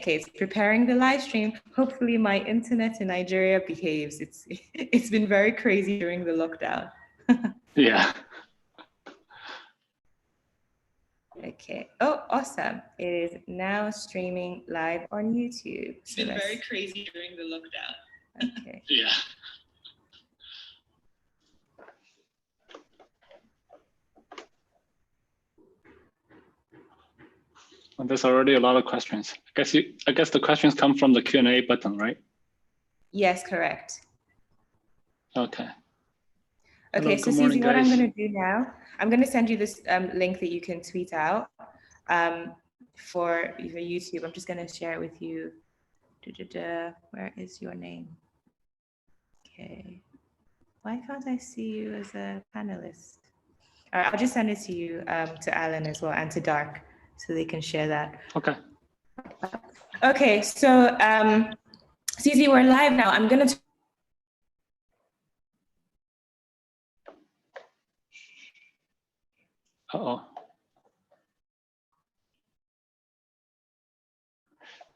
Okay, it's preparing the live stream. Hopefully my internet in Nigeria behaves. It's been very crazy during the lockdown. Yeah. Okay. Oh, awesome. It is now streaming live on YouTube. It's been very crazy during the lockdown. Okay. Yeah. Well, there's already a lot of questions. I guess the questions come from the Q&A button, right? Yes, correct. Okay. Okay, Hello, so morning, Susie, what I'm guys. going to do now, I'm going to send you this link that you can tweet out for YouTube. I'm just going to share it with you. Where is your name? Okay. Why can't I see you as a panelist? All right, I'll just send it to you, to Alan as well, and to Dark, so they can share that. Okay. Okay, so Susie, we're live now. I'm going to Uh-oh.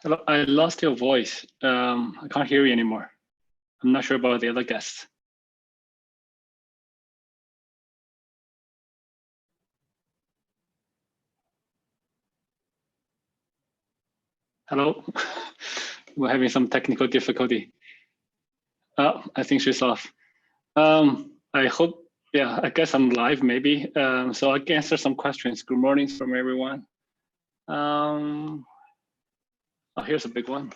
Hello, I lost your voice. I can't hear you anymore. I'm not sure about the other guests. Hello, we're having some technical difficulty. I think she's off. I hope, yeah, I guess I'm live maybe. So I can answer some questions. Good morning from everyone. Oh, here's a big one.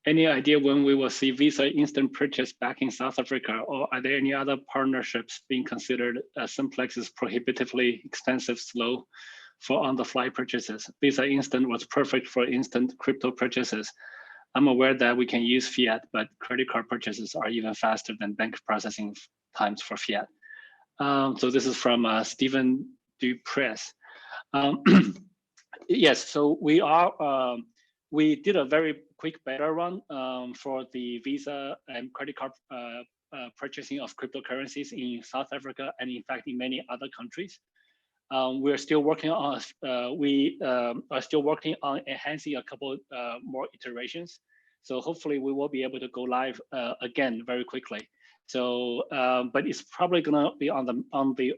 Any idea when we will see Visa instant purchase back in South Africa, or are there any other partnerships being considered? Simplex is prohibitively expensive, slow for on-the-fly purchases. Visa Instant was perfect for instant crypto purchases. I'm aware that we can use Fiat, but credit card purchases are even faster than bank processing times for Fiat. So this is from Stephen Dupress. Yes, so we did a very quick beta run for the Visa and credit card purchasing of cryptocurrencies in South Africa and in fact in many other countries. We're still working on are still working on enhancing a couple more iterations. So hopefully we will be able to go live again very quickly. So, but it's probably gonna be on the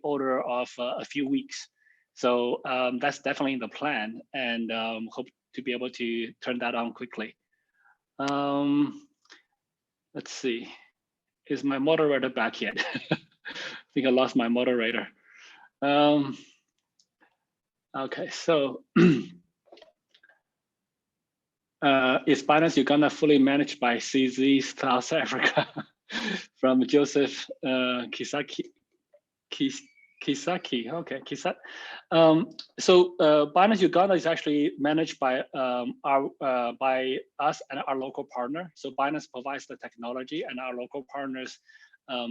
order of a few weeks. So that's definitely the plan, and hope to be able to turn that on quickly. Let's see, is my moderator back yet? I think I lost my moderator. Okay, so is Binance Uganda fully managed by CZ South Africa? From Joseph Kisaki. Okay, Kisat. So Binance Uganda is actually managed by by us and our local partner. So Binance provides the technology, and our local partners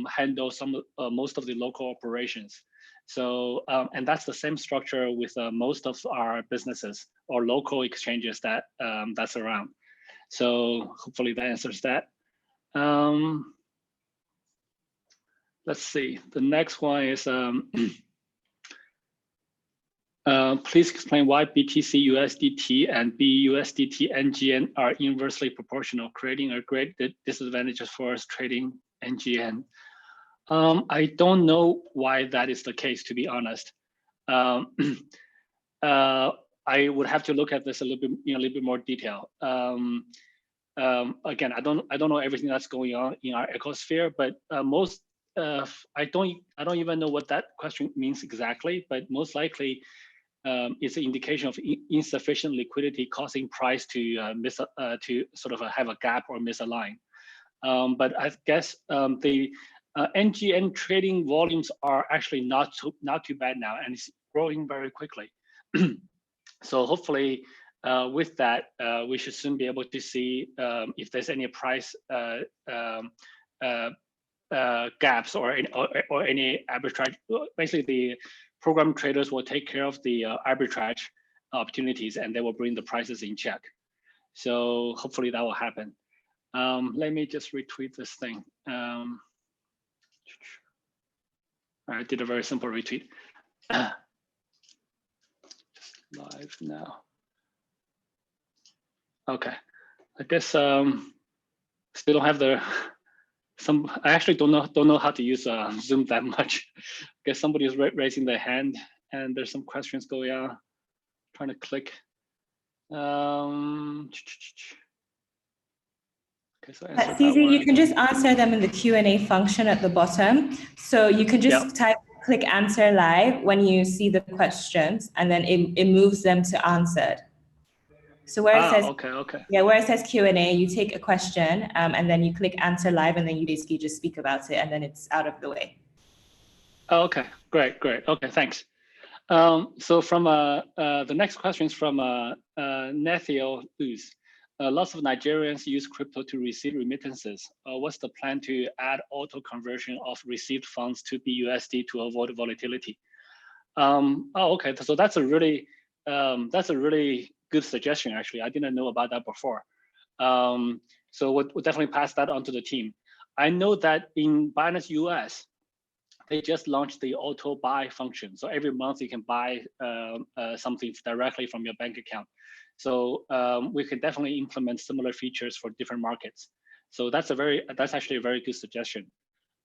handle most of the local operations. So and that's the same structure with most of our businesses or local exchanges that that's around. So hopefully that answers that. Let's see. The next one is please explain why BTC USDT and BUSDT NGN are inversely proportional, creating a great disadvantage for us trading NGN. I don't know why that is the case, to be honest. I would have to look at this a little bit in a little bit more detail. Again, I don't know everything that's going on in our ecosphere, but I don't even know what that question means exactly, but most likely it's an indication of insufficient liquidity causing price to to sort of have a gap or misalign. But I guess the NGN trading volumes are actually not too bad now, and it's growing very quickly. So hopefully with that, we should soon be able to see if there's any price gaps or any arbitrage. Basically, the program traders will take care of the arbitrage opportunities, and they will bring the prices in check. So hopefully that will happen. Let me just retweet this thing. I did a very simple retweet. Just live now. Okay, I guess still don't have the I actually don't know how to use Zoom that much. I guess somebody is raising their hand, and there's some questions going on. Trying to click. Okay, so answer that Cece, one. you can just answer them in the Q&A function at the bottom. So you can just click answer live when you see the questions, and then it moves them to answered. So where it says where it says Q&A, you take a question and then you click answer live, and then you basically just speak about it, and then it's out of the way. Oh, okay, great. Okay, thanks. So from the next question is from Nathio Luz. Lots of Nigerians use crypto to receive remittances. What's the plan to add auto conversion of received funds to BUSD to avoid volatility? Okay, so that's a really good suggestion. Actually, I didn't know about that before. So we'll definitely pass that on to the team. I know that in Binance US, they just launched the auto buy function. So every month you can buy something directly from your bank account. So we can definitely implement similar features for different markets. So that's actually a very good suggestion.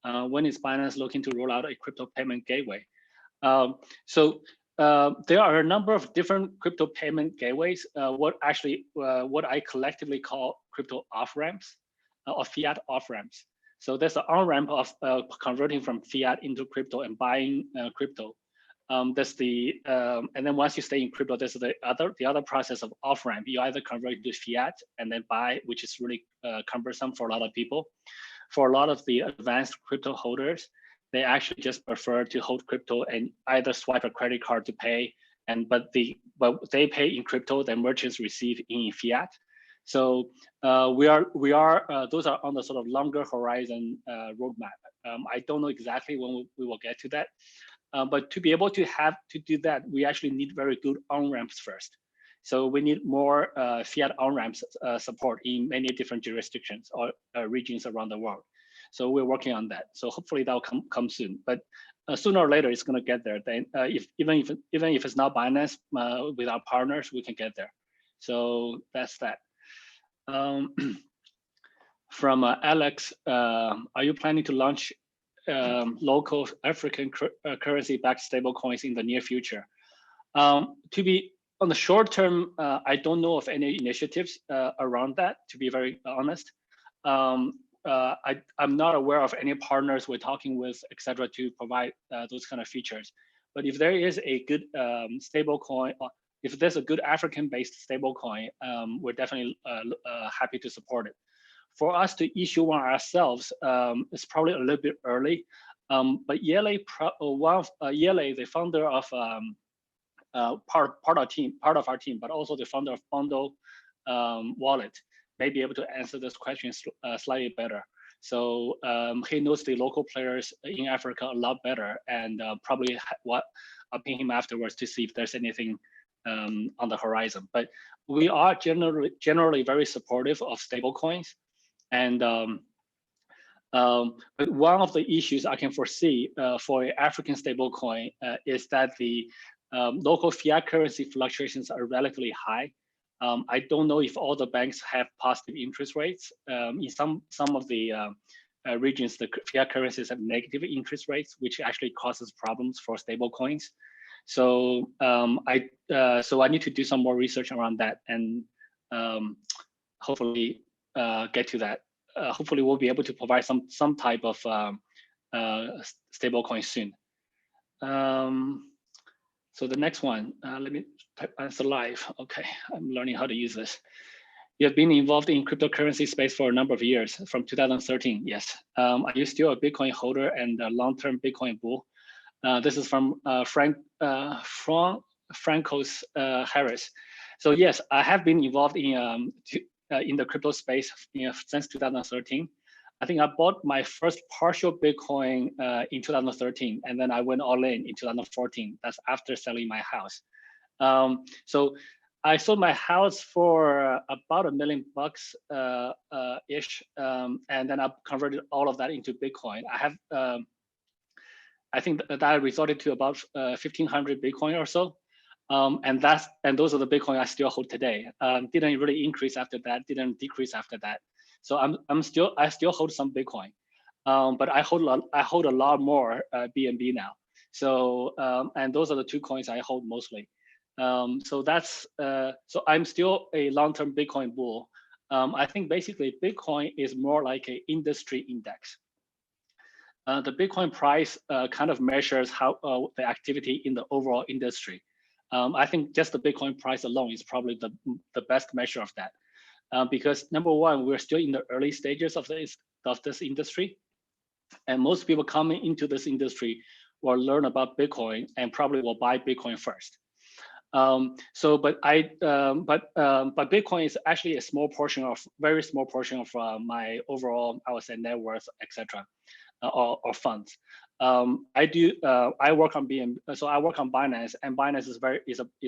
When is Binance looking to roll out a crypto payment gateway? So there are a number of different crypto payment gateways. What I collectively call crypto off-ramps or fiat off-ramps. So there's an on-ramp of converting from fiat into crypto and buying crypto. There's the and then once you stay in crypto, there's the other process of off-ramp. You either convert into fiat and then buy, which is really cumbersome for a lot of people. For a lot of the advanced crypto holders, they actually just prefer to hold crypto and either swipe a credit card to pay, but they pay in crypto, then merchants receive in fiat. So we are those are on the sort of longer horizon roadmap. I don't know exactly when we will get to that, but to be able to do that, we actually need very good on-ramps first. So we need more fiat on-ramps support in many different jurisdictions or regions around the world. So we're working on that. So hopefully that will come soon. But sooner or later, it's going to get there. Then, even if it's not Binance, with our partners, we can get there. So that's that. From Alex, are you planning to launch local African currency-backed stablecoins in the near future? To be on the short term, I don't know of any initiatives around that, to be very honest. I'm not aware of any partners we're talking with, et cetera, to provide those kind of features. But if there is a good stablecoin, if there's a good African-based stablecoin, we're definitely happy to support it. For us to issue one ourselves, it's probably a little bit early. But Yele, the founder of part of our team, but also the founder of Bundle Wallet, may be able to answer this question slightly better. So he knows the local players in Africa a lot better, and probably I'll ping him afterwards to see if there's anything on the horizon. But we are generally very supportive of stablecoins, and but one of the issues I can foresee for an African stablecoin is that the local fiat currency fluctuations are relatively high. I don't know if all the banks have positive interest rates. In some of the regions, the fiat currencies have negative interest rates, which actually causes problems for stable coins. So I need to do some more research around that, and hopefully get to that. Hopefully we'll be able to provide some type of stable coin soon. So the next one, let me answer live. Okay, I'm learning how to use this. You have been involved in cryptocurrency space for a number of years, from 2013, yes. Are you still a Bitcoin holder and a long-term Bitcoin bull? This is from Francos Harris. So yes, I have been involved in the crypto space since 2013. I think I bought my first partial Bitcoin in 2013, and then I went all in 2014. That's after selling my house. So I sold my house for about $1 million ish, and then I converted all of that into Bitcoin. I have, I think that resulted to about 1,500 Bitcoin or so. And those are the Bitcoin I still hold today. Didn't really increase after that, didn't decrease after that. So I still hold some Bitcoin, but I hold a lot more BNB now. So and those are the two coins I hold mostly. So I'm still a long-term Bitcoin bull. I think basically Bitcoin is more like an industry index. The Bitcoin price kind of measures how the activity in the overall industry. I think just the Bitcoin price alone is probably the best measure of that, because number one, we're still in the early stages of this industry, and most people coming into this industry will learn about Bitcoin and probably will buy Bitcoin first. But Bitcoin is actually a very small portion of my overall, I would say, net worth, etc. Or funds. I work on BNB, so I work on Binance, and Binance is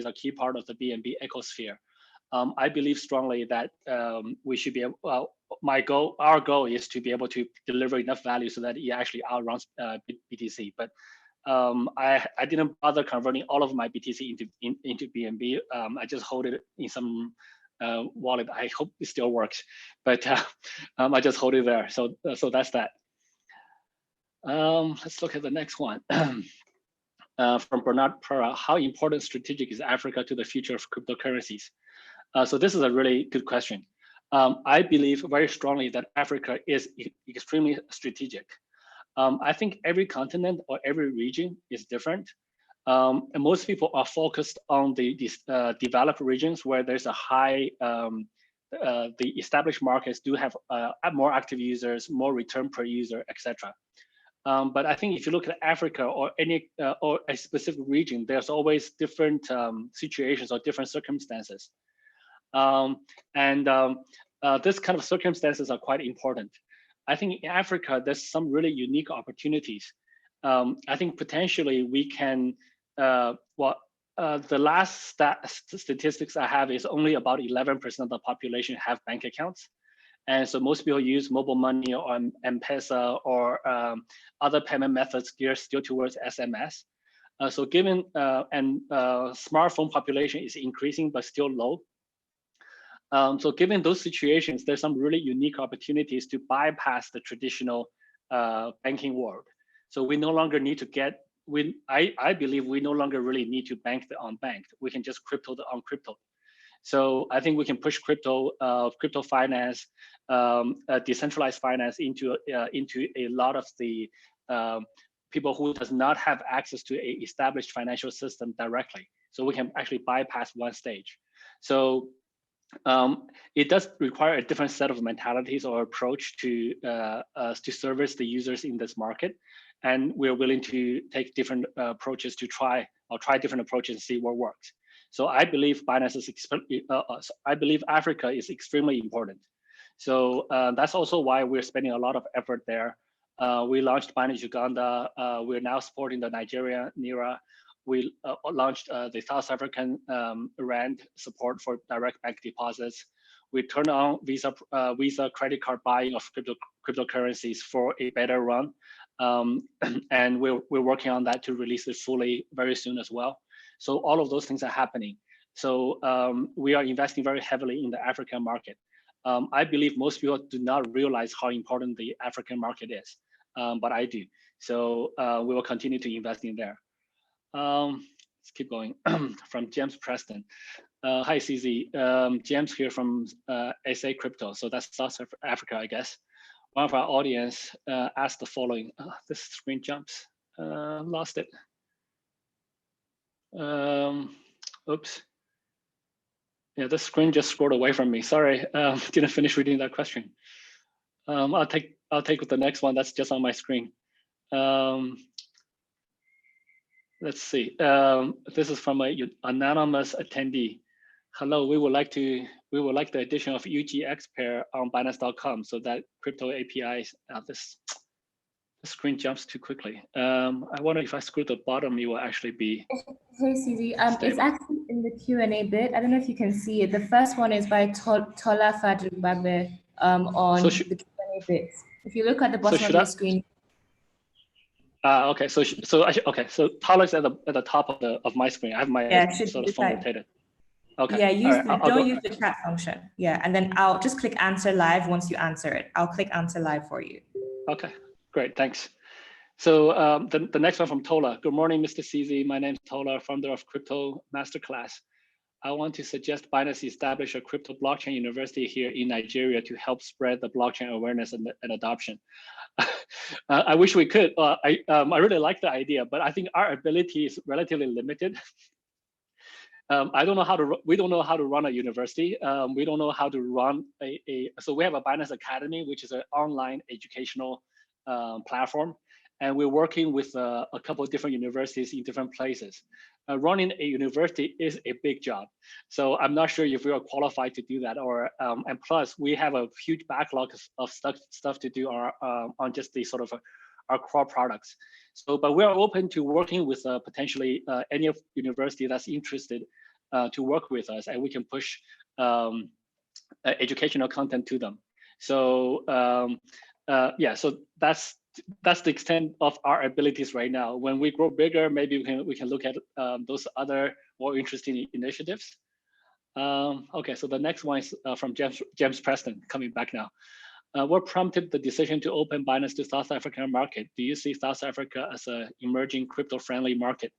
a key part of the BNB ecosphere. I believe strongly that we should be able, our goal is to be able to deliver enough value so that it actually outruns BTC. But I didn't bother converting all of my BTC into BNB. I just hold it in some wallet. I hope it still works, but I just hold it there. So that's that. Let's look at the next one. From Bernard Pera, how important strategic is Africa to the future of cryptocurrencies? So this is a really good question. I believe very strongly that Africa is extremely strategic. I think every continent or every region is different. And most people are focused on these developed regions where there's a high, the established markets do have more active users, more return per user, etc. But I think if you look at Africa or or a specific region, there's always different situations or different circumstances. This kind of circumstances are quite important. I think in Africa, there's some really unique opportunities. I think potentially we can, the last statistics I have is only about 11% of the population have bank accounts. And so most people use mobile money or M-Pesa or other payment methods geared still towards SMS. So given, smartphone population is increasing, but still low. So given those situations, there's some really unique opportunities to bypass the traditional banking world. So we no longer need to I believe we no longer really need to bank the unbanked. We can just crypto the uncrypto. So I think we can push crypto finance, decentralized finance into a lot of the people who does not have access to a established financial system directly. So we can actually bypass one stage. So it does require a different set of mentalities or approach to service the users in this market, and we're willing to take different approaches to try different approaches and see what works. So I believe I believe Africa is extremely important. So that's also why we're spending a lot of effort there. We launched Binance Uganda. We're now supporting the Nigerian Naira. We launched the South African Rand support for direct bank deposits. We turned on Visa credit card buying of cryptocurrencies for a better run. And we're working on that to release it fully very soon as well. So all of those things are happening. So we are investing very heavily in the African market. I believe most people do not realize how important the African market is, but I do. So we will continue to invest in there. Let's keep going. From James Preston. Hi, CZ. James here from SA Crypto. So that's South Africa, I guess. One of our audience asked the following. This screen jumps. Lost it. Oops. Yeah, the screen just scrolled away from me. Sorry, didn't finish reading that question. I'll take the next one that's just on my screen. Let's see. This is from an anonymous attendee. Hello, we would like the addition of UGX pair on Binance.com so that crypto APIs. The screen jumps too quickly. I wonder if I screw the bottom, it will actually be. Hey CZ, it's actually in the Q&A bit. I don't know if you can see it. The first one is by Tola Fadribabe on the Q&A bit. If you look at the bottom of your screen. Okay, so Tyler's at the top of my screen. I have my sort of phone rotated. Okay. Yeah, Don't use the chat function. Yeah, and then I'll just click answer live once you answer it. I'll click answer live for you. Okay, great, thanks. So the next one from Tola. Good morning, Mr. CZ. My name is Tola, founder of Crypto Masterclass. I want to suggest Binance establish a crypto blockchain university here in Nigeria to help spread the blockchain awareness and adoption. I wish we could. I really like the idea, but I think our ability is relatively limited. I don't know how to. We don't know how to run a university. We don't know how to run So we have a Binance Academy, which is an online educational platform, and we're working with a couple of different universities in different places. Running a university is a big job, so I'm not sure if we are qualified to do that. Or and plus, we have a huge backlog of stuff to do on just the sort of our core products. So, but we're open to working with potentially any of university that's interested to work with us, and we can push educational content to them. So yeah, so that's the extent of our abilities right now. When we grow bigger, maybe we can look at those other more interesting initiatives. Okay, so the next one is from James Preston, coming back now. What prompted the decision to open Binance to South African market? Do you see South Africa as an emerging crypto-friendly market?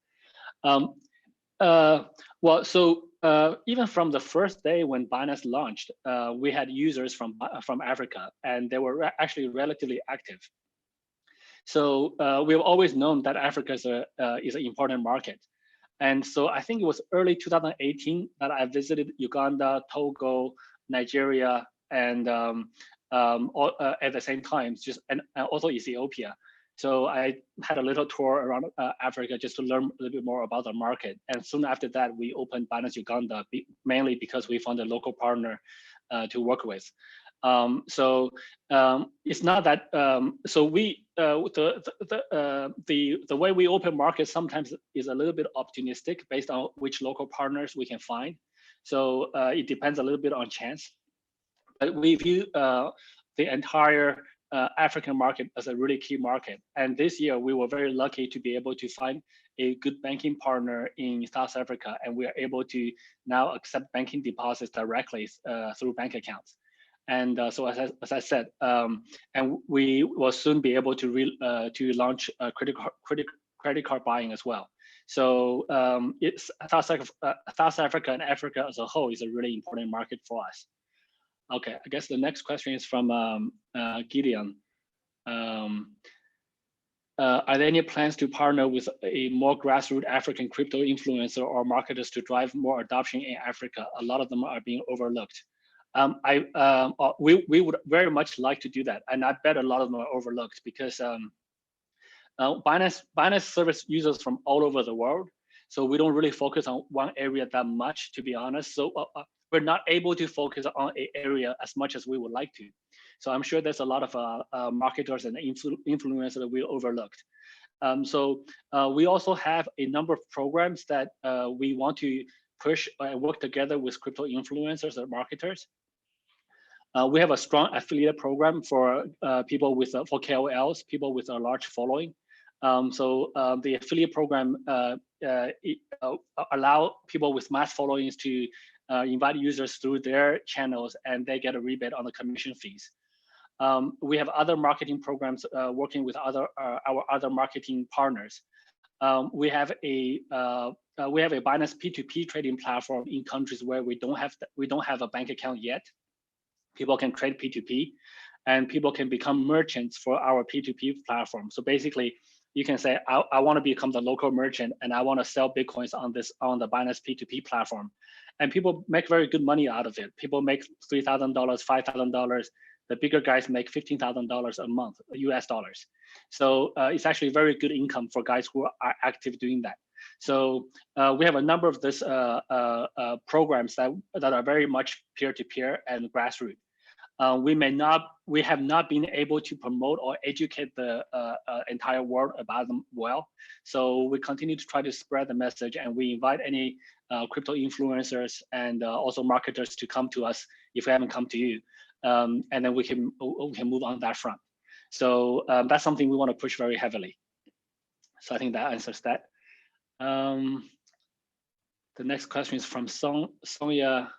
Well, so even from the first day when Binance launched, we had users from Africa, and they were actually relatively active. So we've always known that Africa is an important market. And so I think it was early 2018 that I visited Uganda, Togo, Nigeria, and at the same time, and also Ethiopia. So I had a little tour around Africa just to learn a little bit more about the market. And soon after that, we opened Binance Uganda, mainly because we found a local partner to work with. So it's not that. So we the way we open markets sometimes is a little bit opportunistic based on which local partners we can find. So it depends a little bit on chance. But we view the entire African market as a really key market. And this year, we were very lucky to be able to find a good banking partner in South Africa. And we are able to now accept banking deposits directly through bank accounts. And so as I said, and we will soon be able to launch credit card buying as well. So it's South Africa and Africa as a whole is a really important market for us. Okay, I guess the next question is from Gideon. Are there any plans to partner with a more grassroots African crypto influencer or marketers to drive more adoption in Africa? A lot of them are being overlooked. We would very much like to do that, and I bet a lot of them are overlooked because Binance service users from all over the world, so we don't really focus on one area that much, to be honest. So we're not able to focus on an area as much as we would like to. So I'm sure there's a lot of marketers and influencers that we overlooked. So we also have a number of programs that we want to push and work together with crypto influencers and marketers. We have a strong affiliate program for people with for KOLs, people with a large following. So the affiliate program allow people with mass followings to invite users through their channels, and they get a rebate on the commission fees. We have other marketing programs working with our other marketing partners. We have a Binance P2P trading platform in countries where we don't have a bank account yet. People can trade P2P, and people can become merchants for our P2P platform. So basically, you can say, I want to become the local merchant, and I want to sell Bitcoins on the Binance P2P platform. And people make very good money out of it. People make $3,000, $5,000. The bigger guys make $15,000 a month, US dollars. So it's actually very good income for guys who are active doing that. So we have a number of this programs that are very much peer-to-peer and grassroots. We have not been able to promote or educate the entire world about them well. So we continue to try to spread the message, and we invite any crypto influencers and also marketers to come to us if we haven't come to you, and then we can move on that front. So that's something we want to push very heavily. So I think that answers that. The next question is from Sonia.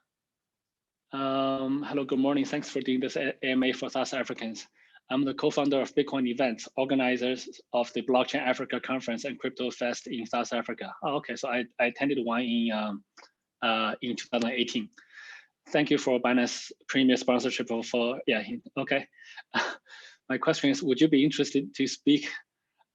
Hello, good morning. Thanks for doing this AMA for South Africans. I'm the co-founder of Bitcoin Events, organizers of the Blockchain Africa Conference and Crypto Fest in South Africa. Oh, okay, so I attended one in 2018. Thank you for Binance Premier sponsorship for, yeah, okay. My question is, would you be interested to speak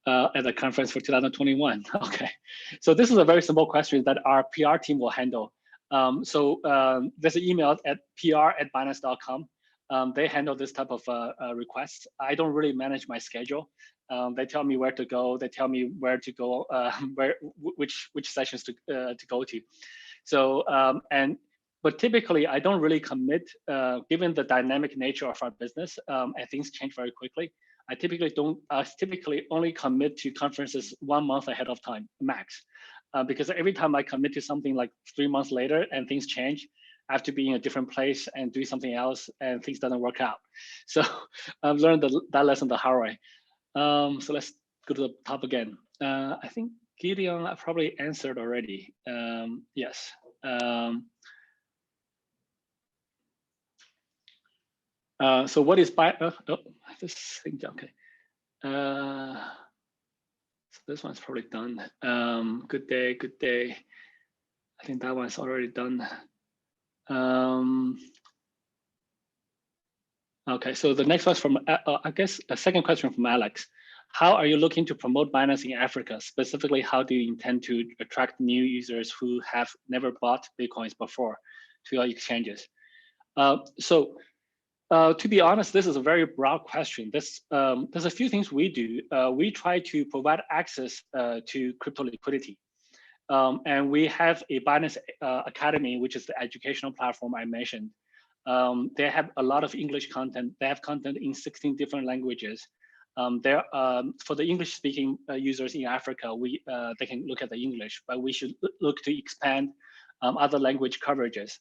at the conference for 2021? Okay, so this is a very simple question that our PR team will handle. There's an email at pr@binance.com. They handle this type of requests. I don't really manage my schedule. They tell me where to go. They tell me where to go, which sessions to go to. So but typically I don't really commit, given the dynamic nature of our business, and things change very quickly. I typically only commit to conferences 1 month ahead of time, max. Because every time I commit to something like 3 months later and things change, I have to be in a different place and do something else and things doesn't work out. So I've learned that lesson the hard way. So let's go to the top again. I think Gideon, I probably answered already. Yes. So what is this thing? Okay. So this one's probably done. Good day, good day. I think that one's already done. Okay, so the next one's from, I guess, a second question from Alex. How are you looking to promote Binance in Africa? Specifically, how do you intend to attract new users who have never bought Bitcoins before to your exchanges? To be honest, this is a very broad question. There's a few things we do. We try to provide access to crypto liquidity. And we have a Binance Academy, which is the educational platform I mentioned. They have a lot of English content. They have content in 16 different languages. For the English-speaking users in Africa, they can look at the English, but we should look to expand other language coverages.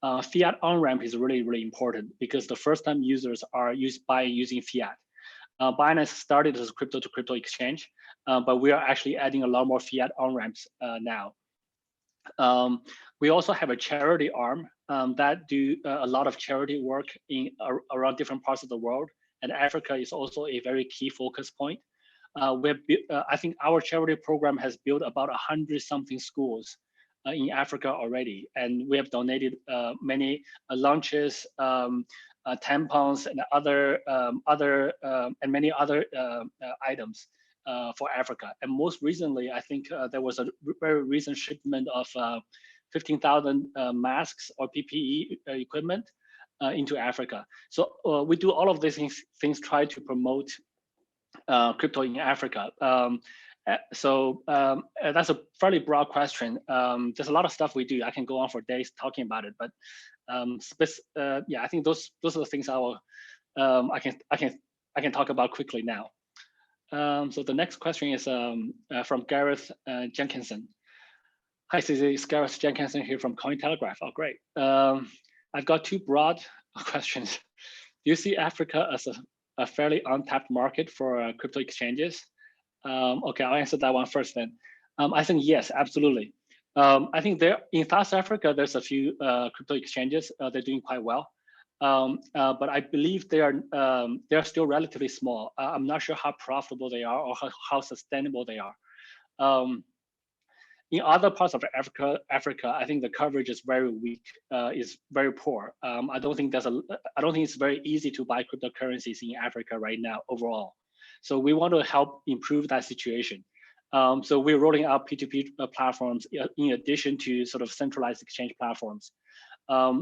Fiat on-ramp is really, really important because the first-time users are using Fiat. Binance started as a crypto-to-crypto exchange, but we are actually adding a lot more Fiat on-ramps now. We also have a charity arm that do a lot of charity work around different parts of the world, and Africa is also a very key focus point. I think our charity program has built about 100-something schools in Africa already, and we have donated many lunches, tampons, and many other items for Africa. And most recently, I think there was a very recent shipment of 15,000 masks or PPE equipment into Africa. So we do all of these things try to promote crypto in Africa. So that's a fairly broad question. There's a lot of stuff we do. I can go on for days talking about it, but yeah, I think those are the things I can talk about quickly now. So the next question is from Gareth Jenkinson. Hi, CZ, it's Gareth Jenkinson here from Cointelegraph. Oh, great. I've got two broad questions. Do you see Africa as a fairly untapped market for crypto exchanges? Okay, I'll answer that one first then. I think yes, absolutely. I think in South Africa, there's a few crypto exchanges. They're doing quite well. But I believe they're still relatively small. I'm not sure how profitable they are or how sustainable they are. In other parts of Africa, I think the coverage is very weak, is very poor. I don't think it's very easy to buy cryptocurrencies in Africa right now overall. So we want to help improve that situation. So we're rolling out P2P platforms in addition to sort of centralized exchange platforms.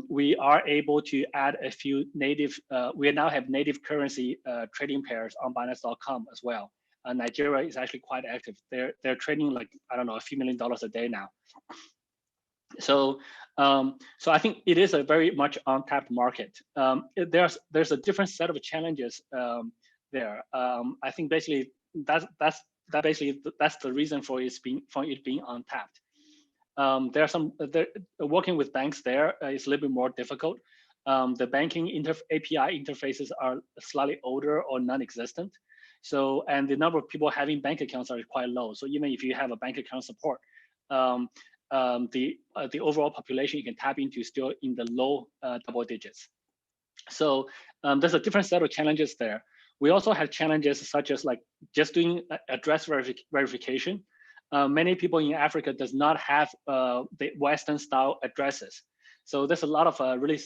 We are able to add a few native, we now have native currency trading pairs on Binance.com as well. Nigeria is actually quite active. They're trading like, I don't know, a few $1 million a day now. So I think it is a very much untapped market. There's a different set of challenges there. I think basically that's the reason for it being untapped. Working with banks there is a little bit more difficult. The banking API interfaces are slightly older or non-existent. So, and the number of people having bank accounts are quite low. So even if you have a bank account support, the overall population you can tap into is still in the low double digits. So there's a different set of challenges there. We also have challenges such as like just doing address verification. Many people in Africa does not have the Western style addresses. So there's a lot of really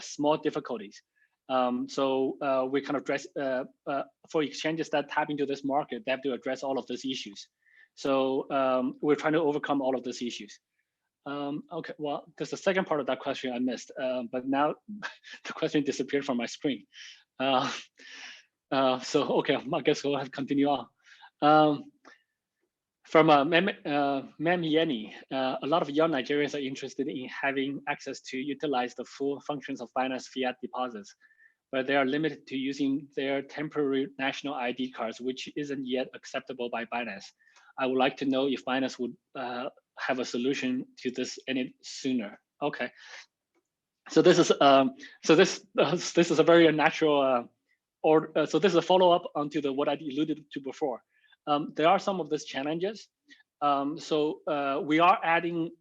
small difficulties. We kind of address for exchanges that tap into this market, they have to address all of these issues. So we're trying to overcome all of these issues. Okay, well, there's the second part of that question I missed, but now the question disappeared from my screen. Okay, I guess we'll have to continue on. From Mem Yeni, a lot of young Nigerians are interested in having access to utilize the full functions of Binance Fiat deposits, but they are limited to using their temporary national ID cards, which isn't yet acceptable by Binance. I would like to know if Binance would have a solution to this any sooner. Okay, so this is this is a very natural so this is a follow up onto what I alluded to before. There are some of these challenges. We are adding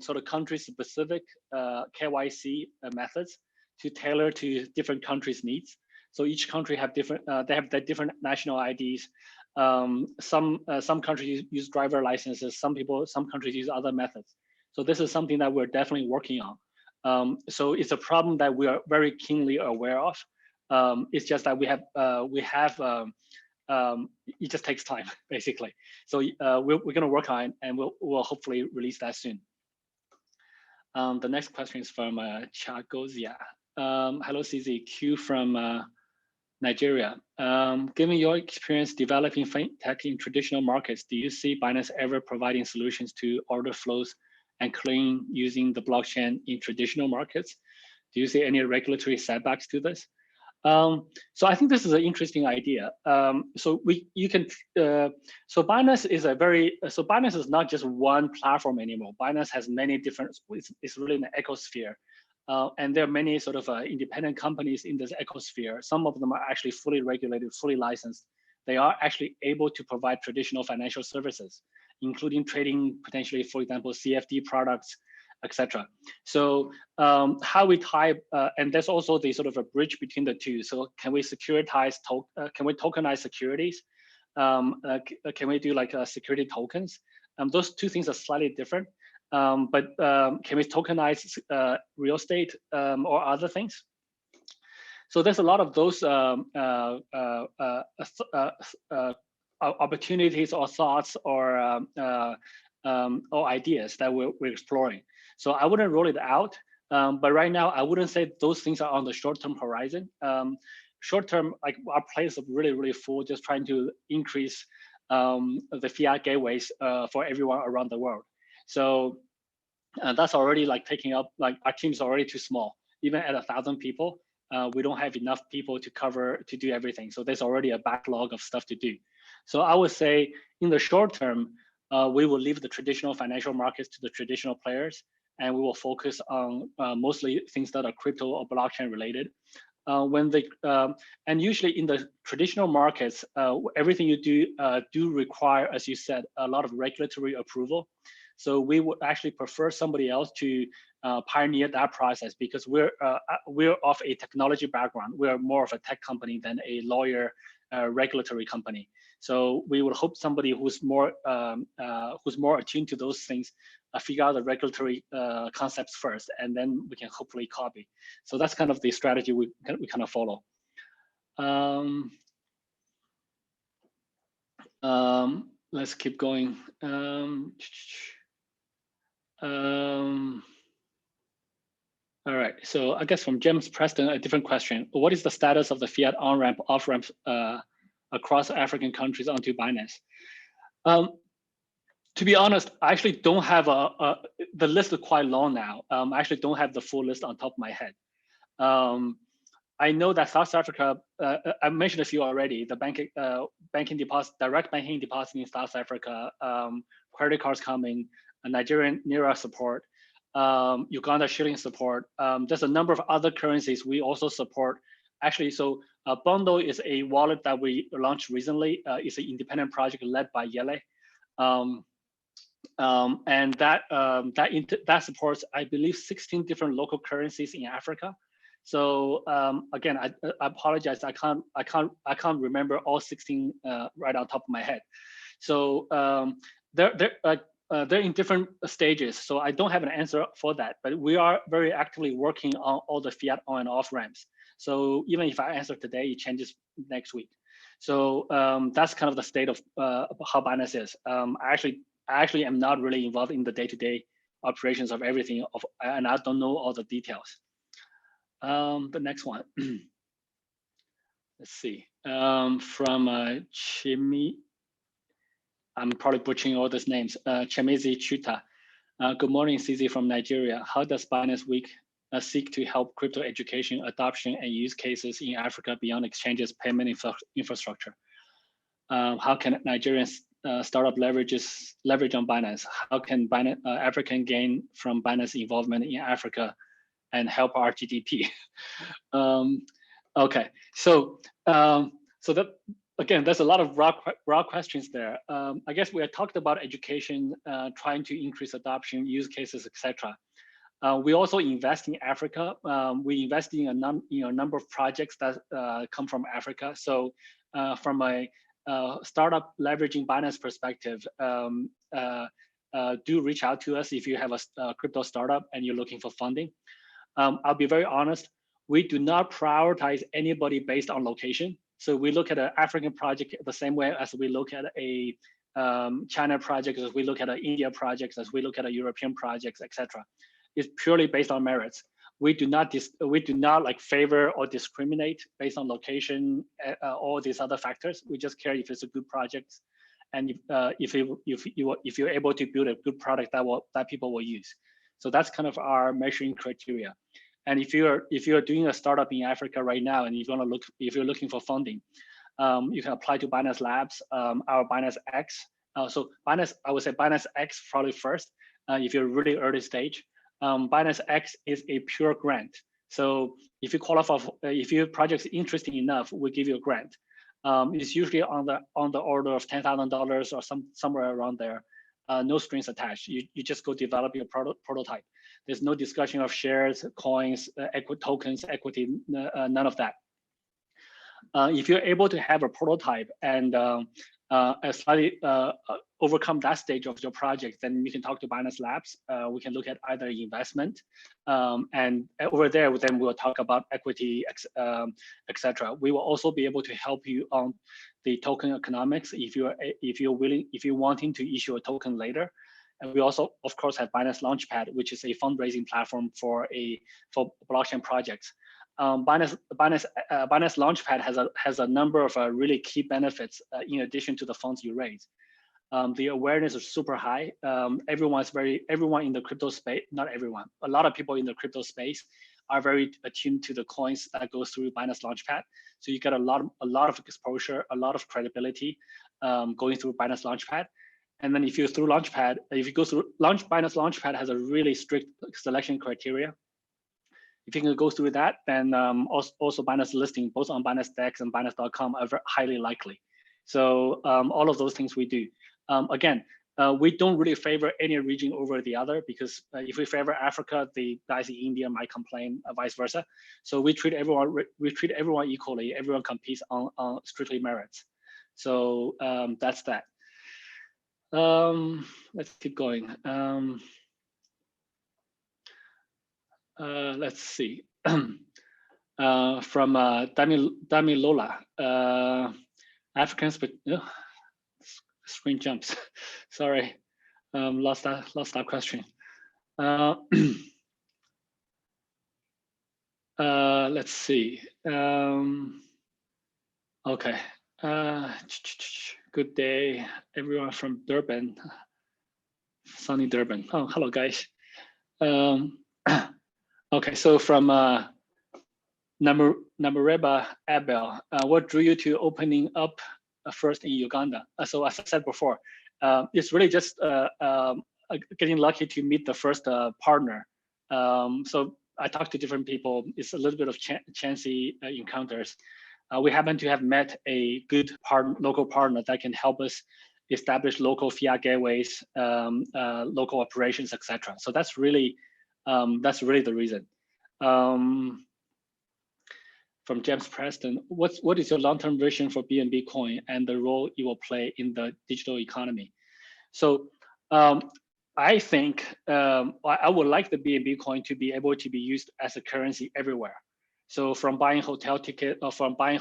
sort of country specific KYC methods to tailor to different countries' needs. So each country have different they have their different national IDs. Some countries use driver licenses. Some countries use other methods. So this is something that we're definitely working on. So it's a problem that we are very keenly aware of. It's just that it just takes time, basically. So we're going to work on it, and we'll hopefully release that soon. The next question is from Chagozia. Hello, CZ. Q from Nigeria. Given your experience developing fintech in traditional markets, do you see Binance ever providing solutions to order flows and clearing using the blockchain in traditional markets? Do you see any regulatory setbacks to this? So I think this is an interesting idea. So Binance is Binance is not just one platform anymore. Binance has many different. It's really an ecosphere. And there are many sort of independent companies in this ecosphere. Some of them are actually fully regulated, fully licensed. They are actually able to provide traditional financial services, including trading potentially, for example, CFD products, etc. So how we tie, and there's also the sort of a bridge between the two. So can we securitize, can we tokenize securities? Can we do like security tokens? Those two things are slightly different. But can we tokenize real estate or other things? So there's a lot of those opportunities or thoughts or ideas that we're exploring. So I wouldn't rule it out, but right now I wouldn't say those things are on the short-term horizon. Short-term, like our plate is really, really full, just trying to increase the fiat gateways for everyone around the world. So that's already like taking up, like our team's already too small. Even at 1,000 people, we don't have enough people to do everything. So there's already a backlog of stuff to do. So I would say in the short term, we will leave the traditional financial markets to the traditional players, and we will focus on mostly things that are crypto or blockchain related. And usually in the traditional markets, everything you do require, as you said, a lot of regulatory approval. So we would actually prefer somebody else to pioneer that process, because we're of a technology background. We're more of a tech company than a lawyer regulatory company. So we would hope somebody who's more attuned to those things figure out the regulatory concepts first, and then we can hopefully copy. So that's kind of the strategy we kind of follow. Let's keep going. All right, so I guess from James Preston, a different question. What is the status of the fiat on-ramp, off-ramps across African countries onto Binance? To be honest, I actually don't have the list is quite long now. I actually don't have the full list on top of my head. I know that South Africa, I mentioned a few already, the banking deposit, direct banking deposit in South Africa, credit cards coming, Nigerian Naira support, Uganda shilling support. There's a number of other currencies we also support Actually, so Bondo is a wallet that we launched recently. It's an independent project led by Yele. And that supports, I believe, 16 different local currencies in Africa. So again, I apologize. I can't remember all 16 right on top of my head. So they're in different stages. So I don't have an answer for that. But we are very actively working on all the fiat on and off ramps. So even if I answer today, it changes next week. So that's kind of the state of how Binance is. I actually am not really involved in the day-to-day operations of everything, and I don't know all the details. The next one, let's see, from Chimi, I'm probably butchering all these names, Chemizi Chuta. Good morning, CZ from Nigeria. How does Binance Week seek to help crypto education, adoption, and use cases in Africa beyond exchanges, payment infrastructure? How can Nigerians startup leverage on Binance? How can African gain from Binance involvement in Africa and help our GDP? Okay, so that again, there's a lot of raw questions there. I guess we had talked about education, trying to increase adoption, use cases, etc. We also invest in Africa. We invest in a number of projects that come from Africa. So from a startup leveraging Binance perspective, do reach out to us if you have a crypto startup and you're looking for funding. I'll be very honest, we do not prioritize anybody based on location. So we look at an African project the same way as we look at a China project, as we look at an India project, as we look at a European projects, etc. It's purely based on merits. We do not like favor or discriminate based on location, all these other factors. We just care if it's a good project, and if you're able to build a good product that people will use. So that's kind of our measuring criteria. And if you're doing a startup in Africa right now, and if you're looking for funding, you can apply to Binance Labs, our Binance X. So Binance, I would say Binance X probably first. If you're really early stage, Binance X is a pure grant. So if you qualify, if your project is interesting enough, we give you a grant. It's usually on the order of $10,000 or somewhere around there. No strings attached. You just go develop your prototype. There's no discussion of shares, coins, tokens, equity, none of that. If you're able to have a prototype and slightly overcome that stage of your project, then you can talk to Binance Labs. We can look at either investment, and over there, then we'll talk about equity, etc. We will also be able to help you on the token economics if you're wanting to issue a token later. And we also, of course, have Binance Launchpad, which is a fundraising platform for blockchain projects. Binance Launchpad has a number of really key benefits in addition to the funds you raise. The awareness is super high. Everyone in the crypto space, not everyone, a lot of people in the crypto space are very attuned to the coins that goes through Binance Launchpad. So you get a lot of exposure, a lot of credibility going through Binance Launchpad. And then if you go through Binance Launchpad has a really strict selection criteria. If you can go through that, then also Binance listing, both on Binance Dex and Binance.com, are highly likely. So all of those things we do. Again, we don't really favor any region over the other, because if we favor Africa, the guys in India might complain, vice versa. So we treat everyone equally. Everyone competes on strictly merits. So that's that. Let's keep going. Let's see. From Dami Lola, Africans, but screen jumps. Sorry, lost that question. Let's see. Okay. Good day, everyone from Durban, sunny Durban. Oh, hello, guys. Okay, so from Namareba Abel, what drew you to opening up first in Uganda? So as I said before, it's really just getting lucky to meet the first partner. So I talked to different people. It's a little bit of chancy encounters. We happen to have met a good local partner that can help us establish local fiat gateways, local operations, etc. So that's really the reason. From James Preston, what is your long-term vision for BNB coin and the role it will play in the digital economy? So I think I would like the BNB coin to be able to be used as a currency everywhere. So from buying hotel ticket, or from buying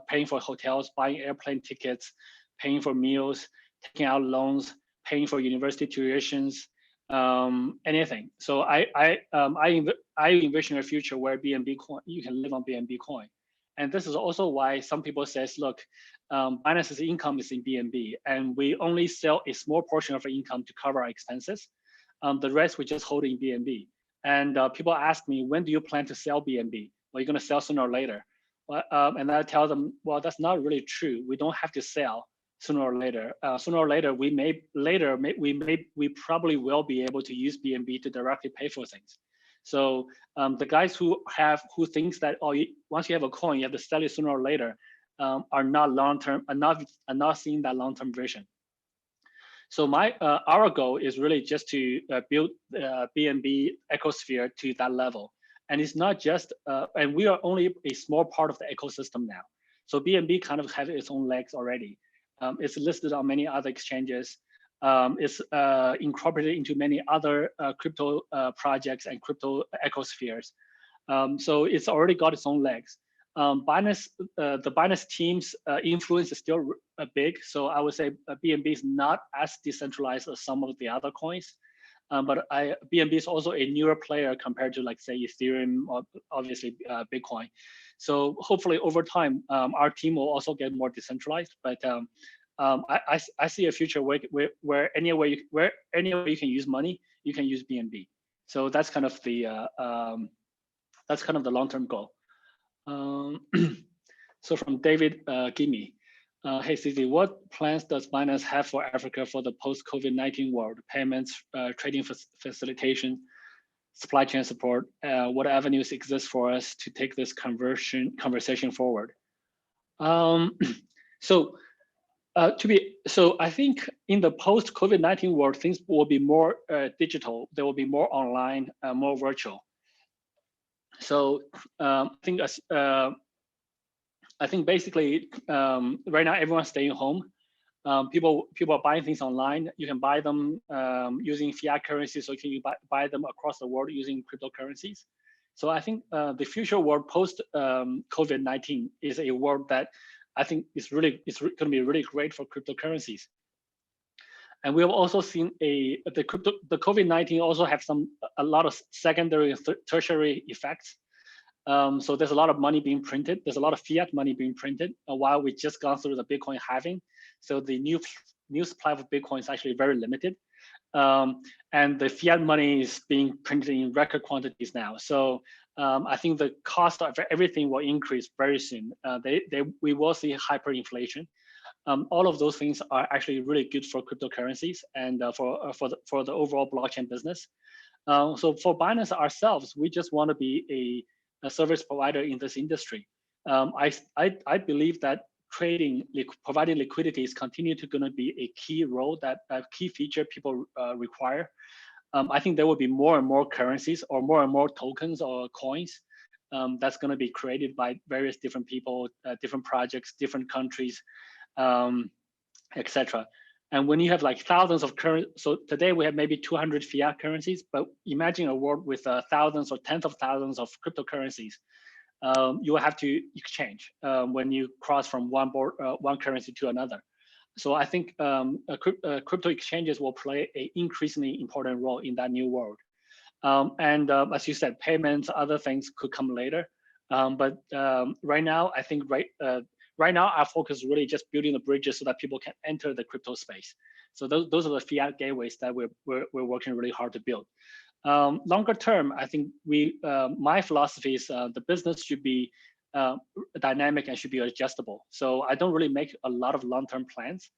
paying for hotels, buying airplane tickets, paying for meals, taking out loans, paying for university tuitions, anything. So I envision a future where BNB coin, you can live on BNB coin. And this is also why some people says, look, Binance's income is in BNB, and we only sell a small portion of our income to cover our expenses. The rest we just hold in BNB. And people ask me, when do you plan to sell BNB? Well, you're going to sell sooner or later. Well, and I tell them, well, that's not really true. We don't have to sell sooner or later. Sooner or later, we probably will be able to use BNB to directly pay for things. So the guys who thinks that once you have a coin, you have to sell it sooner or later, are not long-term, are not seeing that long-term vision. So our goal is really just to build BNB ecosphere to that level. And it's not just, and we are only a small part of the ecosystem now. So BNB kind of has its own legs already. It's listed on many other exchanges. It's incorporated into many other crypto projects and crypto ecospheres. So it's already got its own legs. The Binance team's influence is still big. So I would say BNB is not as decentralized as some of the other coins. But BNB is also a newer player compared to, like, say, Ethereum or obviously Bitcoin. So hopefully over time, our team will also get more decentralized. But I see a future where anywhere you can use money, you can use BNB. So that's kind of the long-term goal. So from David Gimme. Hey, Cici, what plans does Binance have for Africa for the post-COVID-19 world? Payments, trading facilitation, supply chain support. What avenues exist for us to take this conversation forward? So I think in the post-COVID-19 world, things will be more digital. There will be more online, more virtual. So I think basically right now everyone's staying home. People are buying things online. You can buy them using fiat currencies, so you can buy them across the world using cryptocurrencies. So I think the future world post COVID-19 is a world that I think is going to be really great for cryptocurrencies. And we have also seen the COVID-19 also have a lot of secondary and tertiary effects. So there's a lot of money being printed. There's a lot of fiat money being printed while we just gone through the Bitcoin halving. So the new supply of Bitcoin is actually very limited. And the fiat money is being printed in record quantities now. So I think the cost of everything will increase very soon. We will see hyperinflation. All of those things are actually really good for cryptocurrencies and for the overall blockchain business. So for Binance ourselves, we just want to be a service provider in this industry. I believe that providing liquidity is going to be a key role, a key feature people require. I think there will be more and more currencies or more tokens or coins that's going to be created by various different people, different projects, different countries, etc. And when you have like thousands of so today we have maybe 200 fiat currencies, but imagine a world with thousands or tens of thousands of cryptocurrencies. You will have to exchange when you cross from one currency to another. So I think crypto exchanges will play an increasingly important role in that new world. And as you said, payments, other things could come later. But right now, I think right now our focus is really just building the bridges so that people can enter the crypto space. So those are the fiat gateways that we're working really hard to build. Longer term, I think my philosophy is the business should be dynamic and should be adjustable. So I don't really make a lot of long-term plans.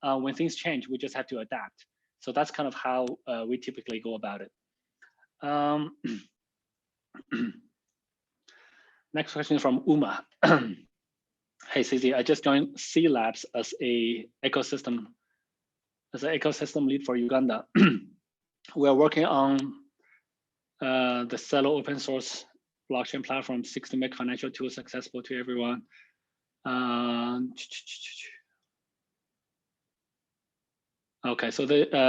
When things change, we just have to adapt. So that's kind of how we typically go about it. Next question is from Uma. Hey, CZ, I just joined C Labs as an ecosystem lead for Uganda. We are working on the Celo open source blockchain platform seeks to make financial tools accessible to everyone. Okay, so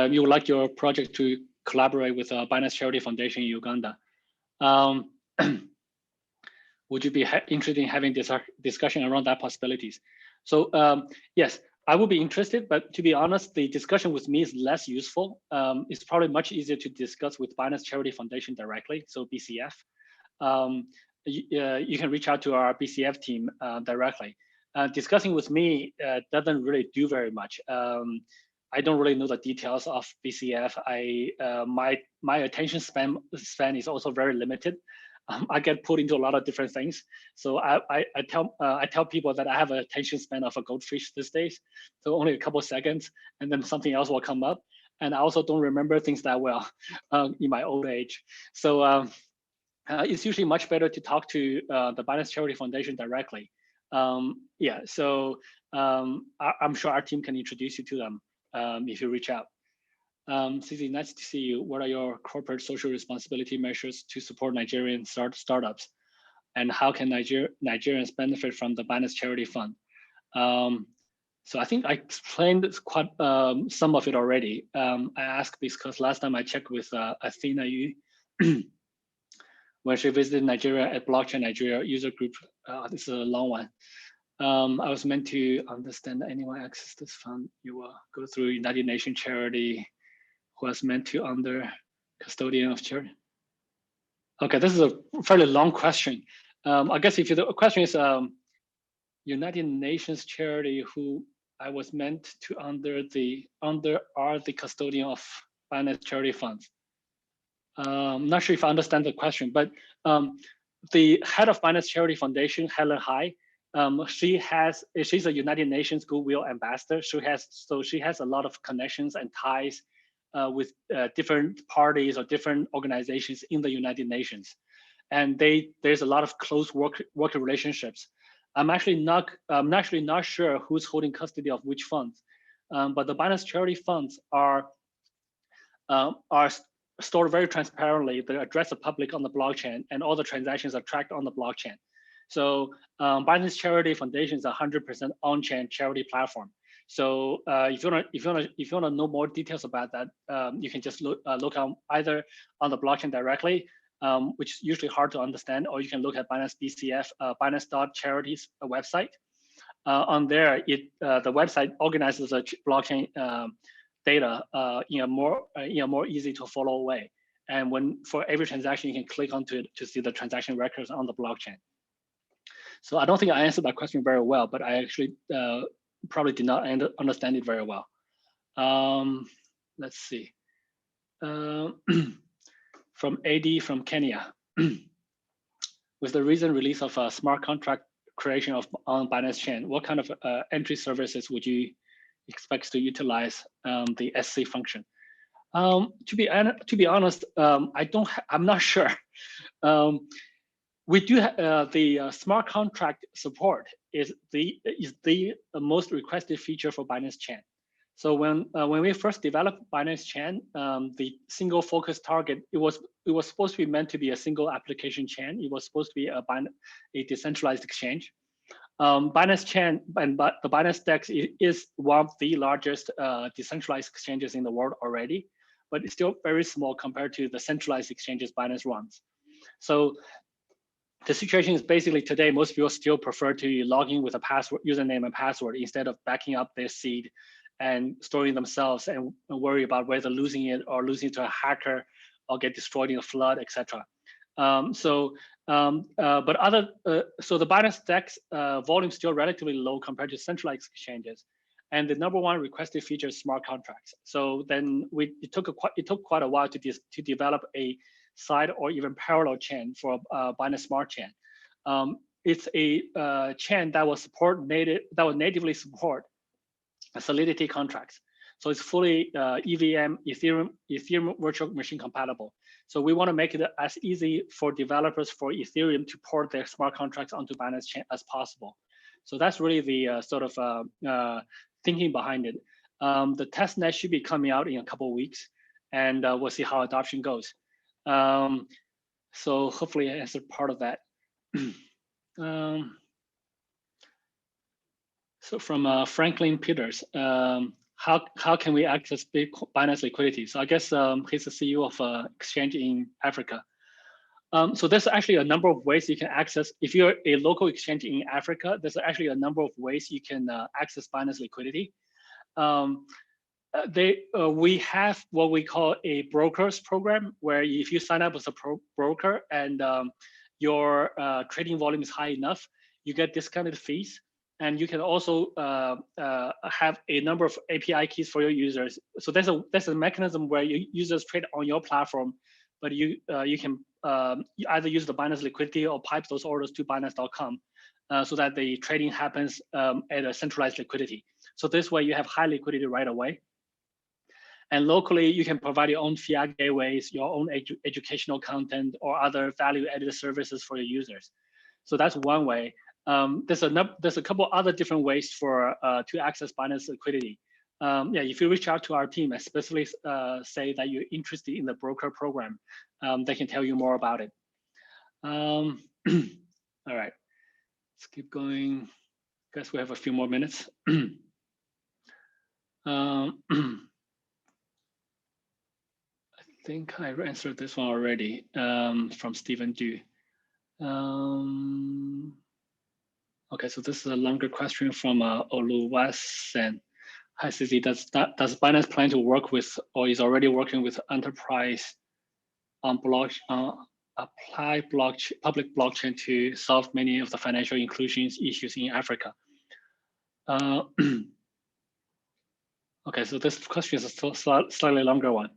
you would like your project to collaborate with Binance Charity Foundation in Uganda. Would you be interested in having this discussion around that possibilities? So yes, I would be interested, but to be honest, the discussion with me is less useful. It's probably much easier to discuss with Binance Charity Foundation directly, so BCF. You can reach out to our BCF team directly. Discussing with me doesn't really do very much. I don't really know the details of BCF. My attention span is also very limited. I get put into a lot of different things. So I tell people that I have an attention span of a goldfish these days. So only a couple of seconds, and then something else will come up. And I also don't remember things that well in my old age. So it's usually much better to talk to the Binance Charity Foundation directly. Yeah, so I'm sure our team can introduce you to them if you reach out. CZ, nice to see you. What are your corporate social responsibility measures to support Nigerian startups? And how can Nigerians benefit from the Binance Charity Fund? So I think I explained quite some of it already. I asked this because last time I checked with Athena Yu when she visited Nigeria at Blockchain Nigeria user group. This is a long one. I was meant to understand that anyone access this fund, you will go through United Nations charity who was meant to under custodian of charity. Okay, this is a fairly long question. I guess if the question is United Nations charity who I was meant to under are the custodian of Binance charity funds. I'm not sure if I understand the question, but the head of Binance Charity Foundation, Helen Hai, she's a United Nations Goodwill Ambassador. She has a lot of connections and ties with different parties or different organizations in the United Nations, and there's a lot of close working relationships. I'm actually not sure who's holding custody of which funds, but the Binance Charity funds are stored very transparently. They address the public on the blockchain, and all the transactions are tracked on the blockchain. So Binance Charity Foundation is a 100% on-chain charity platform. So if you wanna know more details about that, you can just look on either on the blockchain directly, which is usually hard to understand, or you can look at Binance BCF, Binance.charities website. On there, the website organizes the blockchain data in a more easy to follow way. And for every transaction, you can click onto it to see the transaction records on the blockchain. So I don't think I answered that question very well, but I actually probably did not understand it very well. Let's see. From AD from Kenya. With the recent release of a smart contract creation on Binance Chain, what kind of entry services would you expect to utilize the SC function? To be honest, I'm not sure. We do the smart contract support is the most requested feature for Binance Chain. So when we first developed Binance Chain, the single focus target, it was supposed to be meant to be a single application chain. It was supposed to be a decentralized exchange. Binance Chain and the Binance DEX is one of the largest decentralized exchanges in the world already, but it's still very small compared to the centralized exchanges Binance runs. So the situation is basically today, most people still prefer to log in with a username and password instead of backing up their seed and storing themselves and worry about whether losing it or losing it to a hacker or get destroyed in a flood, etc. So the Binance DEX volume is still relatively low compared to centralized exchanges, and the number one requested feature is smart contracts. So then it took quite a while to develop a side or even parallel chain for Binance Smart Chain. It's a chain that will natively support Solidity contracts. So it's fully EVM, Ethereum virtual machine compatible. So we want to make it as easy for developers for Ethereum to port their smart contracts onto Binance Chain as possible. So that's really the sort of thinking behind it. The testnet should be coming out in a couple of weeks, and we'll see how adoption goes. So hopefully I answered part of that. So from Franklin Peters, how can we access Binance liquidity? So I guess he's the CEO of exchange in Africa. So there's actually a number of ways you can access. If you're a local exchange in Africa, there's actually a number of ways you can access Binance liquidity. We have what we call a brokers program, where if you sign up as a broker and your trading volume is high enough, you get discounted fees. And you can also have a number of API keys for your users. So there's a mechanism where users trade on your platform, but you can either use the Binance liquidity or pipe those orders to Binance.com so that the trading happens at a centralized liquidity. So this way you have high liquidity right away. And locally, you can provide your own Fiat gateways, your own educational content, or other value-added services for your users. So that's one way. There's a couple other different ways for to access Binance liquidity. Yeah, if you reach out to our team, especially say that you're interested in the broker program, they can tell you more about it. All right, let's keep going. Guess we have a few more minutes. I think I answered this one already from Stephen Du. Okay, so this is a longer question from Oluwasen. Hi, Cici. Does Binance plan to work with, or is already working with enterprise on apply public blockchain to solve many of the financial inclusion issues in Africa? Okay, so this question is a slightly longer one.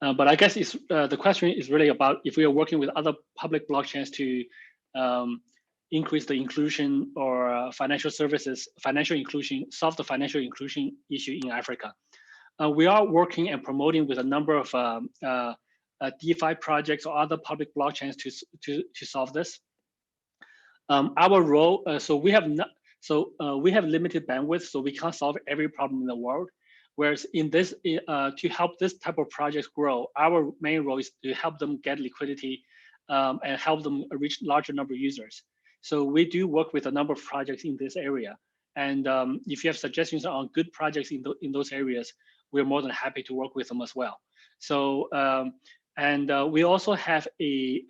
But I guess the question is really about if we are working with other public blockchains to increase the inclusion or financial services, financial inclusion, solve the financial inclusion issue in Africa. We are working and promoting with a number of DeFi projects or other public blockchains to solve this. Our role, we have limited bandwidth, so we can't solve every problem in the world. Whereas in this, to help this type of projects grow, our main role is to help them get liquidity and help them reach larger number of users. So we do work with a number of projects in this area. And if you have suggestions on good projects in those areas, we're more than happy to work with them as well. So, we also have the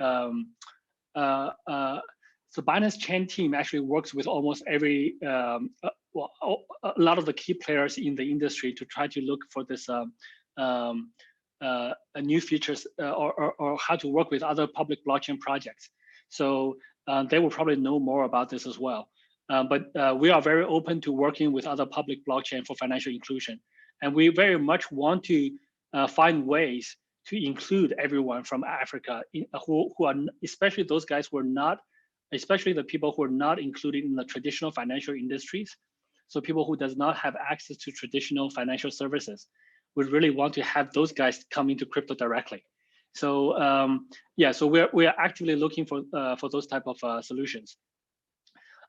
Binance Chain team actually works with almost every, a lot of the key players in the industry to try to look for this new features or how to work with other public blockchain projects. So they will probably know more about this as well. But we are very open to working with other public blockchain for financial inclusion. And we very much want to find ways to include everyone from Africa who are, especially those guys who are not, especially the people who are not included in the traditional financial industries. So people who does not have access to traditional financial services. We really want to have those guys come into crypto directly. So yeah, so we are actively looking for those type of solutions.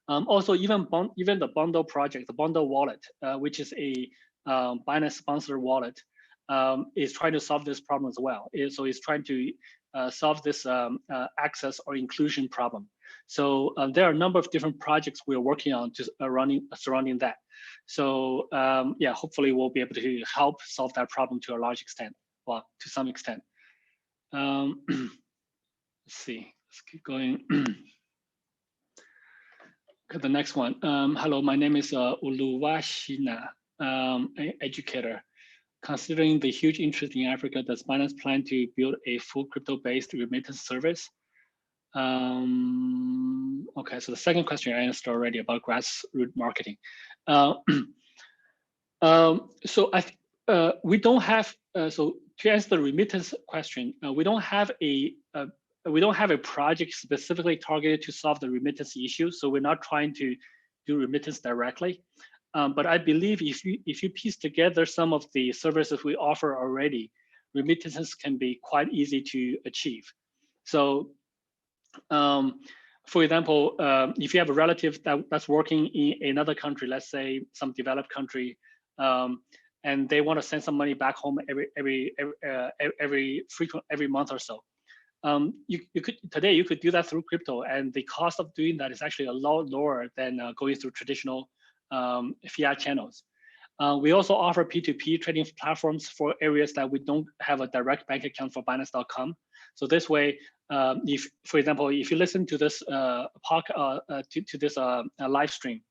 Also, even the Bundle project, the Bundle wallet, which is a Binance sponsored wallet, is trying to solve this problem as well. So it's trying to solve this access or inclusion problem. So there are a number of different projects we're working on surrounding that. So yeah, hopefully we'll be able to help solve that problem to a large extent, well, to some extent. Let's see, let's keep going. Okay, the next one. Hello, my name is Uluwashina, an educator. Considering the huge interest in Africa, does Binance plan to build a full crypto-based remittance service? Okay, so the second question I answered already about grassroots marketing. So we don't have, so to answer the remittance question, we don't have a project specifically targeted to solve the remittance issue. So we're not trying to do remittance directly. But I believe if you piece together some of the services we offer already, remittances can be quite easy to achieve. So, for example, if you have a relative that's working in another country, let's say some developed country, and they want to send some money back home every month or so, you could do that through crypto, and the cost of doing that is actually a lot lower than going through traditional fiat channels. We also offer P2P trading platforms for areas that we don't have a direct bank account for Binance.com. So this way, if, for example, if you listen to this live stream,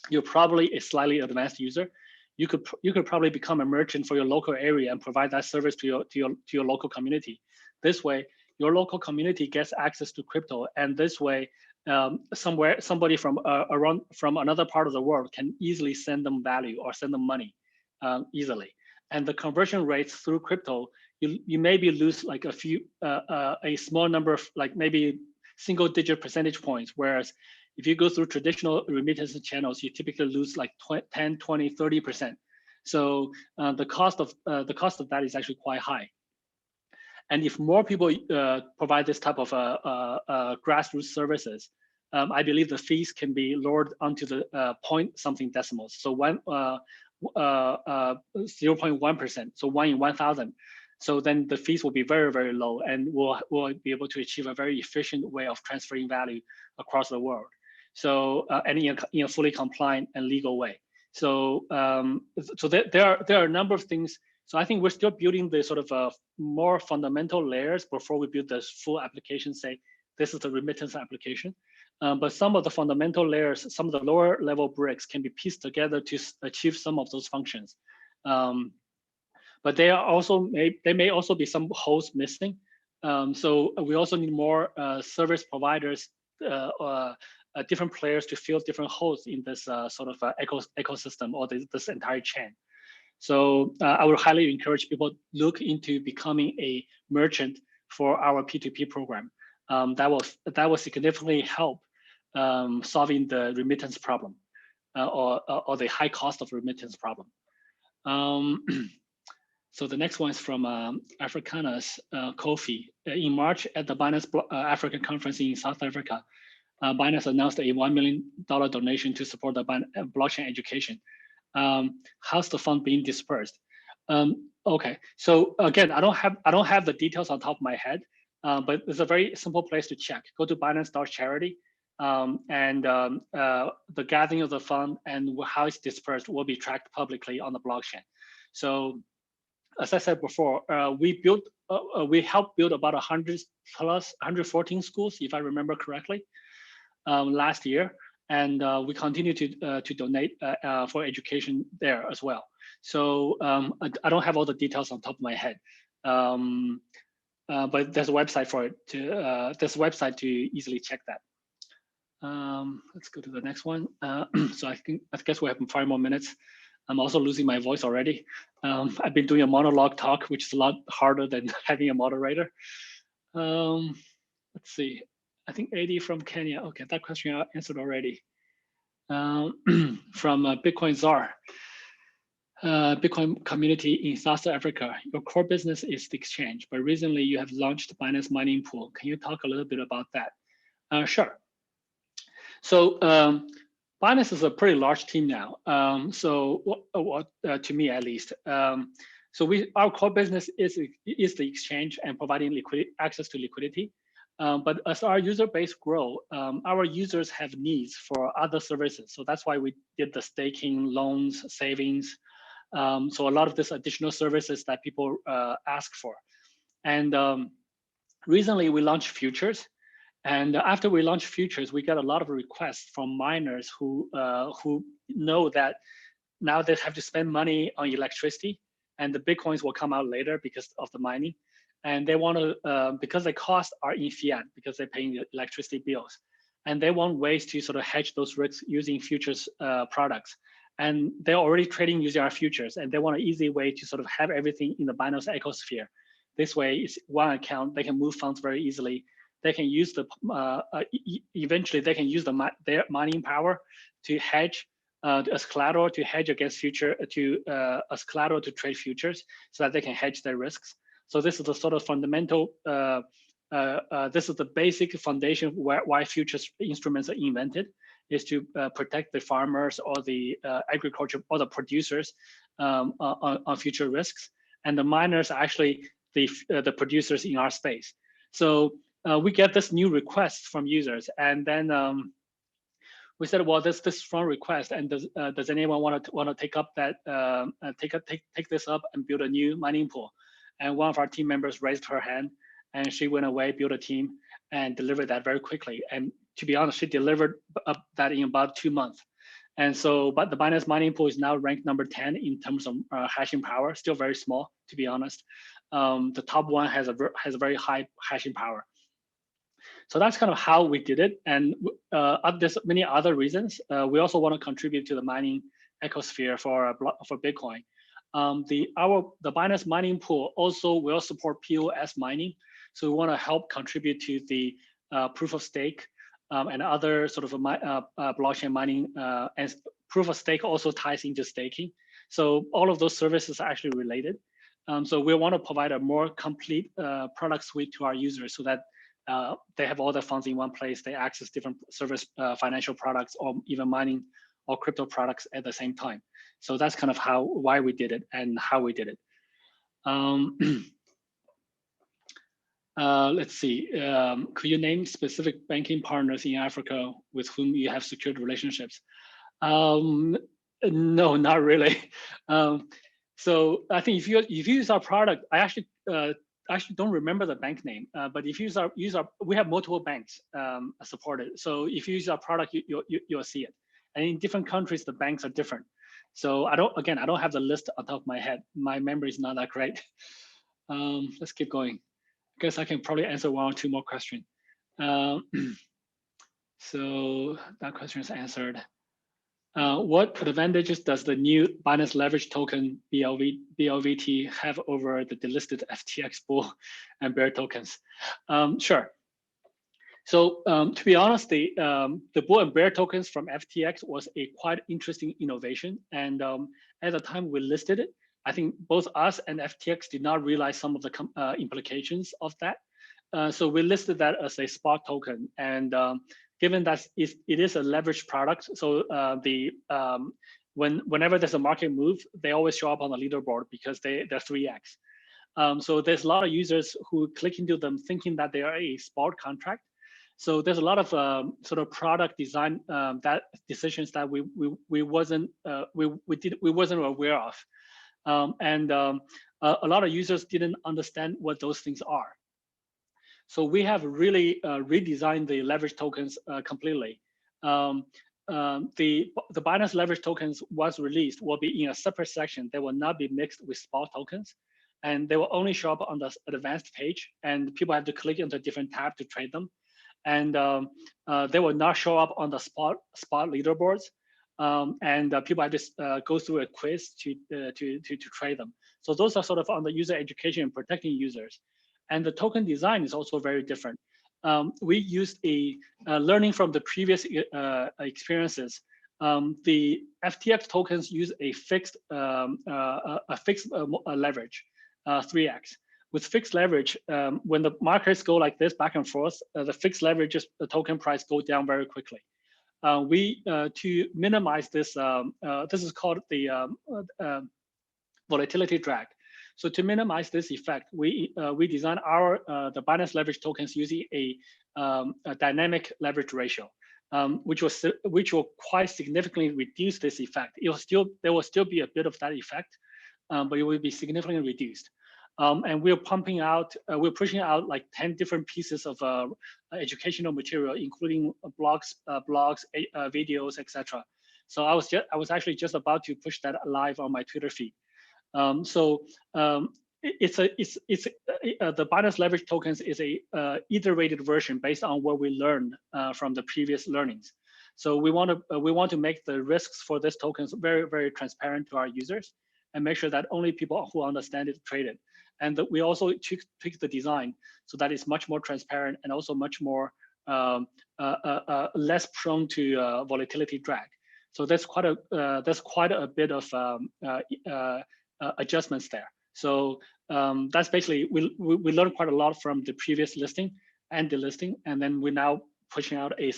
you're probably a slightly advanced user. You could probably become a merchant for your local area and provide that service to your local community. This way, your local community gets access to crypto, and this way, somebody from another part of the world can easily send them value or send them money easily. And the conversion rates through crypto, you maybe lose like a small number of, like maybe single-digit percentage points, whereas if you go through traditional remittance channels, you typically lose like 10, 20, 30%. So the cost of that is actually quite high. And if more people provide this type of grassroots services, I believe the fees can be lowered onto the point something decimals. So 0.1%, so 1 in 1,000. So then the fees will be very, very low, and we'll be able to achieve a very efficient way of transferring value across the world. So and in a fully compliant and legal way. So there are a number of things. So I think we're still building the sort of more fundamental layers before we build this full application. Say this is the remittance application, but some of the fundamental layers, some of the lower level bricks can be pieced together to achieve some of those functions. But there may also be some holes missing. So we also need more service providers, different players to fill different holes in this sort of ecosystem or this entire chain. So I would highly encourage people to look into becoming a merchant for our P2P program. That will significantly help solving the remittance problem or the high cost of remittance problem. So the next one is from Africanas Kofi. In March at the Binance African conference in South Africa, Binance announced a $1 million donation to support the blockchain education. How's the fund being dispersed? Okay, so again, I don't have the details on top of my head, but it's a very simple place to check. Go to Binance.charity, and the gathering of the fund and how it's dispersed will be tracked publicly on the blockchain. So, as I said before, we helped build about 114 schools, if I remember correctly, last year. And we continue to donate for education there as well. So I don't have all the details on top of my head, but there's a website for it. There's a website to easily check that. Let's go to the next one. So I guess we have 5 more minutes. I'm also losing my voice already. I've been doing a monologue talk, which is a lot harder than having a moderator. Let's see. I think AD from Kenya. Okay, that question I answered already. From Bitcoin Czar, Bitcoin community in South Africa. Your core business is the exchange, but recently you have launched Binance mining pool. Can you talk a little bit about that? Sure. So Binance is a pretty large team now. To me at least. So our core business is the exchange and providing access to liquidity. But as our user base grow, our users have needs for other services. So that's why we did the staking, loans, savings. So a lot of this additional services that people ask for. And recently we launched futures. And after we launched futures, we got a lot of requests from miners who know that now they have to spend money on electricity, and the Bitcoins will come out later because of the mining. And they want to, because the costs are in fiat, because they're paying the electricity bills. And they want ways to sort of hedge those risks using futures products. And they're already trading using our futures, and they want an easy way to sort of have everything in the Binance ecosphere. This way, it's one account, they can move funds very easily. They can use eventually they can use their mining power to hedge as collateral to hedge against as collateral to trade futures so that they can hedge their risks. So this is the sort of fundamental, this is the basic foundation why futures instruments are invented, is to protect the farmers or the agriculture or the producers on future risks. And the miners are actually the producers in our space. So we get this new request from users, and then we said, well, this strong request, and does anyone want to take up that take this up and build a new mining pool? And one of our team members raised her hand, and she went away, built a team, and delivered that very quickly. And to be honest, she delivered that in about 2 months. And so, but the Binance mining pool is now ranked number 10 in terms of hashing power, still very small, to be honest. The top one has a very high hashing power. So that's kind of how we did it. And there's many other reasons. We also want to contribute to the mining ecosphere for Bitcoin. The Binance mining pool also will support POS mining. So we want to help contribute to the proof of stake and other sort of blockchain mining. And proof of stake also ties into staking. So all of those services are actually related. So we want to provide a more complete product suite to our users so that they have all the funds in one place. They access different service, financial products, or even mining or crypto products at the same time. So that's kind of why we did it and how we did it. Let's see. Could you name specific banking partners in Africa with whom you have secured relationships? No, not really. So I think if you use our product, I actually don't remember the bank name, but if you use our, we have multiple banks supported. So if you use our product, you'll see it. And in different countries, the banks are different. So I don't have the list on top of my head. My memory is not that great. Let's keep going. I guess I can probably answer one or two more questions. So that question is answered. What advantages does the new Binance Leverage Token BLVT have over the delisted FTX Bull and Bear tokens? Sure. So to be honest, the Bull and Bear tokens from FTX was a quite interesting innovation. And at the time we listed it, I think both us and FTX did not realize some of the implications of that. So we listed that as a spot token. And given that it is a leveraged product, so whenever there's a market move, they always show up on the leaderboard because they're 3x. So there's a lot of users who click into them thinking that they are a spot contract. So there's a lot of sort of product design decisions that we wasn't aware of, and a lot of users didn't understand what those things are. So we have really redesigned the leverage tokens completely. The Binance leverage tokens, once released, will be in a separate section. They will not be mixed with spot tokens, and they will only show up on the advanced page, and people have to click into a different tab to trade them. And they will not show up on the spot leaderboards, and people have to go through a quiz to trade them. So those are sort of on the user education and protecting users. And the token design is also very different. We used learning from the previous experiences. The FTX tokens use a fixed leverage, 3x. With fixed leverage, when the markets go like this back and forth, the fixed leverage, the token price go down very quickly. To minimize this, this is called the volatility drag. So to minimize this effect, we designed the Binance leverage tokens using a dynamic leverage ratio, which will quite significantly reduce this effect. There will still be a bit of that effect, but it will be significantly reduced. And we're pushing out like 10 different pieces of educational material, including blogs, videos, etc. So I was actually just about to push that live on my Twitter feed. The Binance leverage tokens is a iterated version based on what we learned from the previous learnings. So we want to make the risks for this tokens very, very transparent to our users and make sure that only people who understand it trade it. And that we also tweak the design so that it's much more transparent and also much more less prone to volatility drag. So that's quite a bit of adjustments there. So that's basically, we learned quite a lot from the previous listing and the listing, and then we're now pushing out a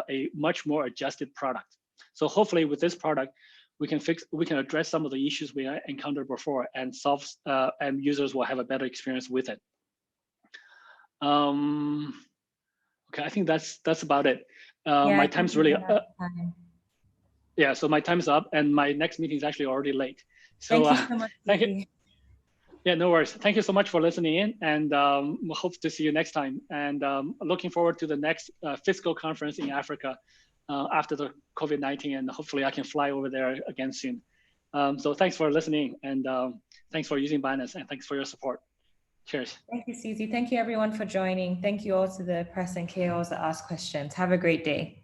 a much more adjusted product. So hopefully with this product, we can address some of the issues we encountered before and and users will have a better experience with it. Okay, I think that's about it. My time's really yeah, so my time's up, and my next meeting is actually already late. So thank you so much. Thank you. Yeah, no worries. Thank you so much for listening in, and we hope to see you next time. And looking forward to the next fiscal conference in Africa after the COVID-19, and hopefully I can fly over there again soon. So thanks for listening, and thanks for using Binance, and thanks for your support. Cheers. Thank you, Susie. Thank you, everyone, for joining. Thank you all to the press and KOLs that asked questions. Have a great day.